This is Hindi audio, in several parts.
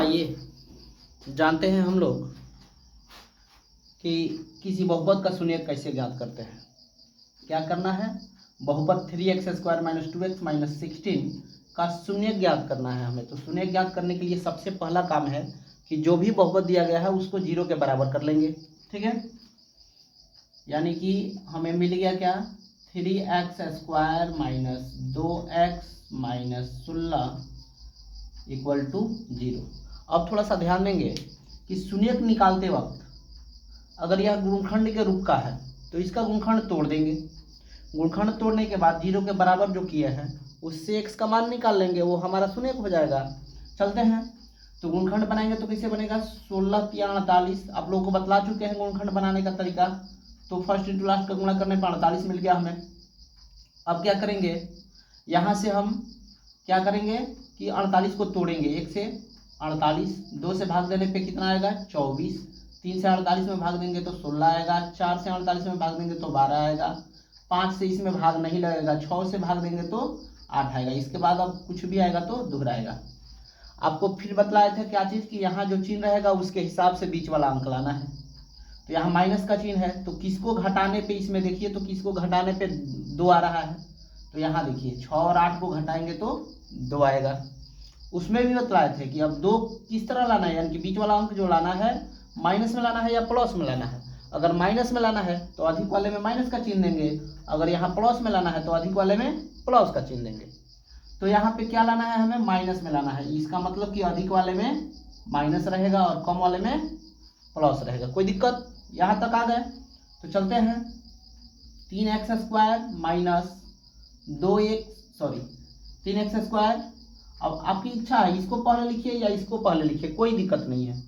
आइए जानते हैं हम लोग कि किसी बहुपद का शून्यक कैसे ज्ञात करते हैं। क्या करना है, बहुपद 3x² - 2x - 16 का शून्यक ज्ञात करना है हमें। तो शून्यक ज्ञात करने के लिए सबसे पहला काम है कि जो भी बहुपद दिया गया है उसको 0 के बराबर कर लेंगे। ठीक है, यानी कि हमें मिल गया क्या, 3x² - 2x - 16 = 0। अब थोड़ा सा ध्यान देंगे कि शून्यक निकालते वक्त अगर यह गुणनखंड के रूप का है तो इसका गुणनखंड तोड़ देंगे। गुणनखंड तोड़ने के बाद 0 के बराबर जो किए हैं उससे x का मान निकाल लेंगे, वो हमारा शून्यक हो जाएगा। चलते हैं, तो गुणनखंड बनाएंगे तो कैसे बनेगा, 16 × 48। आप लोगों को बतला चुके हैं गुणनखंड बनाने का तरीका। तो फर्स्ट इंटू लास्ट का गुणा करने पर 48 मिल गया हमें। अब क्या करेंगे, यहाँ से हम क्या करेंगे कि 48 को तोड़ेंगे। 1 से 48, 2 से भाग देने पे कितना आएगा, 24। 3 से 48 में भाग देंगे तो 16 आएगा। 4 से 48 में भाग देंगे तो 12 आएगा। 5 से इसमें भाग नहीं लगेगा, 6 से भाग देंगे तो 8 आएगा। इसके बाद अब कुछ भी आएगा तो दोहराएगा। आपको फिर बतलाया था क्या चीज़ कि यहाँ जो चिन्ह रहेगा उसके हिसाब से बीच वाला अंक लाना है। तो यहाँ माइनस का चिन्ह है, तो किसको घटाने पे, इसमें देखिए तो किसको घटाने पे 2 आ रहा है। तो यहाँ देखिए 6 और 8 को घटाएंगे तो 2 आएगा। उसमें भी बतलाए थे कि अब 2 किस तरह लाना है, यानी कि बीच वाला अंक जो लाना है माइनस में लाना है या प्लस में लाना है। अगर माइनस में लाना है तो अधिक वाले में माइनस का चिन्ह देंगे, अगर यहाँ प्लस में लाना है तो अधिक वाले में प्लस का चिन्ह देंगे। तो यहाँ पे क्या लाना है, हमें माइनस में लाना है। इसका मतलब कि अधिक वाले में माइनस रहेगा और कम वाले में प्लस रहेगा। कोई दिक्कत, यहाँ तक आ गए। तो चलते हैं, 3x² - 3x²। अब आपकी इच्छा है इसको पहले लिखिए या इसको पहले लिखिए, कोई दिक्कत नहीं है।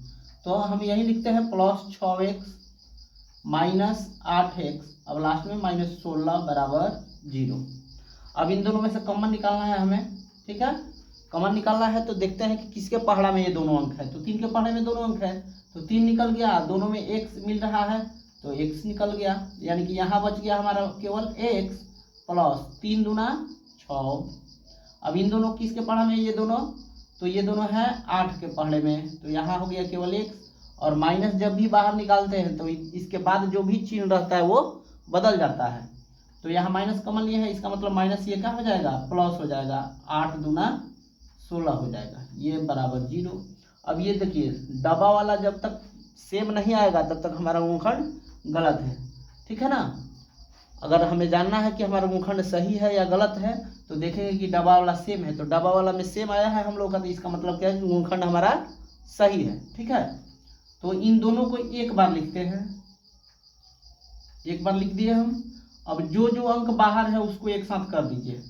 तो हम यही लिखते हैं +6x - 8x, अब लास्ट में -16 = 0। अब इन दोनों में से कॉमन निकालना है हमें। ठीक है, कॉमन निकालना है तो देखते हैं कि किसके पहाड़ा में ये दोनों अंक है। तो 3 के पहाड़े में दोनों अंक है, तो 3 निकल गया। दोनों में x मिल रहा है तो x निकल गया, यानी कि यहाँ बच गया हमारा केवल x + 3 दूना 6। अब इन दोनों किसके पहाड़े में, ये दोनों, तो ये दोनों है 8 के पहाड़े में, तो यहाँ हो गया केवल x। और माइनस जब भी बाहर निकालते हैं तो इसके बाद जो भी चिन्ह रहता है वो बदल जाता है। तो यहाँ माइनस कॉमन लिए है, इसका मतलब माइनस ये क्या हो जाएगा, प्लस हो जाएगा। 8 दूना 16 हो जाएगा, ये बराबर 0। अब ये देखिए डब्बा वाला जब तक सेम नहीं आएगा तब तक हमारा गुणनखंड गलत है। ठीक है ना। अगर हमें जानना है कि हमारा गुणनखंड सही है या गलत है तो देखेंगे कि डब्बा वाला सेम है, तो डब्बा वाला में सेम आया है हम लोग का, तो इसका मतलब क्या है कि गुणनखंड हमारा सही है। ठीक है, तो इन दोनों को एक बार लिखते हैं, एक बार लिख दिए हम। अब जो जो अंक बाहर है उसको एक साथ कर दीजिए।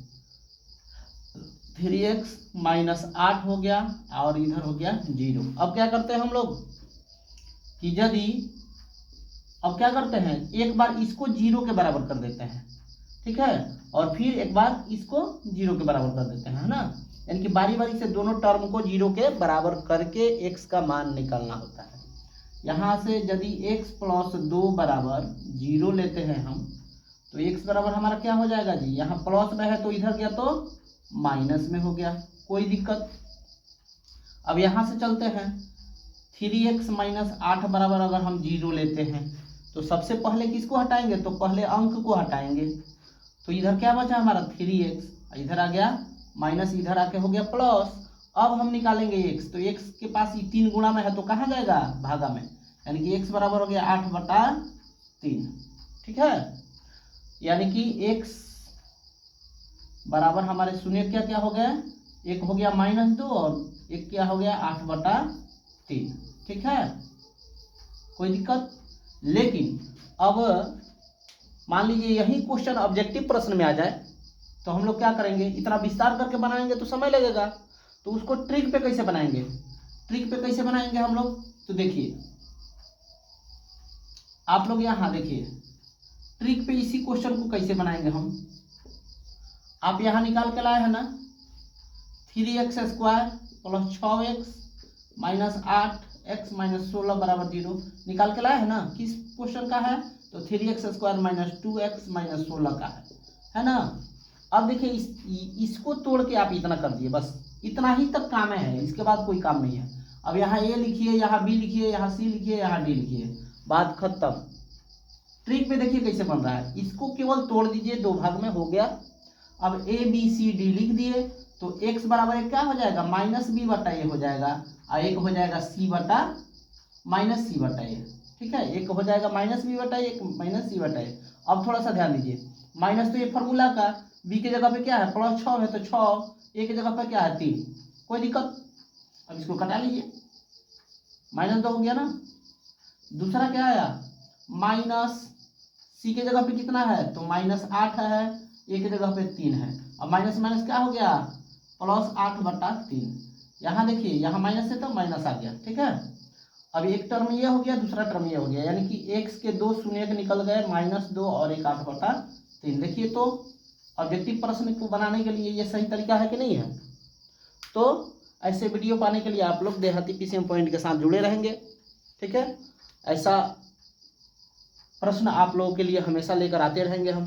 3x - 8 हो गया और इधर हो गया 0। अब क्या करते हैं हम लोग कि यदि, अब क्या करते हैं, एक बार इसको 0 के बराबर कर देते हैं। ठीक है, और फिर एक बार इसको 0 के बराबर कर देते हैं, है ना। यानी कि बारी बारी से दोनों टर्म को 0 के बराबर करके x का मान निकालना होता है। यहाँ से यदि x + 2 = 0 लेते हैं हम, तो x बराबर हमारा क्या हो जाएगा जी, यहाँ प्लस में है तो इधर गया तो माइनस में हो गया, कोई दिक्कत। अब यहाँ से चलते हैं, 3x - 8 बराबर अगर हम 0 लेते हैं तो सबसे पहले किसको हटाएंगे, तो पहले अंक को हटाएंगे। तो इधर क्या बचा हमारा 3x, इधर आ गया माइनस, इधर आके हो गया प्लस। अब हम निकालेंगे x, तो x के पास 3 गुणा में है तो कहाँ जाएगा, भागा में, यानी कि x बराबर हो गया 8/3। ठीक है, यानी कि x बराबर हमारे शून्य क्या क्या हो गया, एक हो गया -2 और एक क्या हो गया 8/3। ठीक है, कोई दिक्कत। लेकिन अब मान लीजिए यही क्वेश्चन ऑब्जेक्टिव प्रश्न में आ जाए तो हम लोग क्या करेंगे, इतना विस्तार करके बनाएंगे तो समय लगेगा। तो उसको ट्रिक पे कैसे बनाएंगे, ट्रिक पे कैसे बनाएंगे हम लोग, तो देखिए आप लोग यहाँ देखिए ट्रिक पे इसी क्वेश्चन को कैसे बनाएंगे हम। आप यहाँ निकाल के लाए हैं ना, 3x² + 6x - 8x - 16 = 0 निकाल के लाए हैं ना। किस क्वेश्चन का है, तो 3x² - 2x - 16 का है ना। अब देखिए इसको तोड़ के आप इतना कर दिए, बस इतना ही तक काम है, इसके बाद कोई काम नहीं है। अब यहाँ ए लिखिए, यहाँ बी लिखिए, यहाँ सी लिखिए, यहाँ डी लिखिए, बात खत्म। ट्रिक में देखिए कैसे बन रहा है, इसको केवल तोड़ दीजिए, दो भाग में हो गया। अब ए बी सी डी लिख दिए तो x बराबर क्या हो जाएगा, माइनस बी बटा ए हो जाएगा, और एक हो जाएगा सी बटा माइनस सी बटा ए। ठीक है, एक हो जाएगा माइनस बी बटा ए, एक माइनस सी बटा ए। अब थोड़ा सा ध्यान दीजिए, माइनस तो ये फॉर्मूला का, बी के जगह पे क्या है प्लस 6 है तो 6, ए के जगह पे क्या है 3, कोई दिक्कत। अब इसको कटा लीजिए, माइनस 2 हो गया ना। दूसरा क्या आया, माइनस सी के जगह पे कितना है तो माइनस 8 है, ए के जगह पे 3 है। अब माइनस माइनस क्या हो गया, प्लस 8 बटा 3। यहाँ देखिए, यहाँ माइनस है तो माइनस आ गया। ठीक है, अब एक टर्म ये हो गया, दूसरा टर्म ये हो गया, यानी कि x के 2 शून्य निकल गए, -2 और एक 8 बटा 3। देखिए तो ऑब्जेक्टिव प्रश्न को बनाने के लिए ये सही तरीका है कि नहीं है। तो ऐसे वीडियो पाने के लिए आप लोग देहाती पीसीएम पॉइंट के साथ जुड़े रहेंगे। ठीक है, ऐसा प्रश्न आप लोगों के लिए हमेशा लेकर आते रहेंगे हम।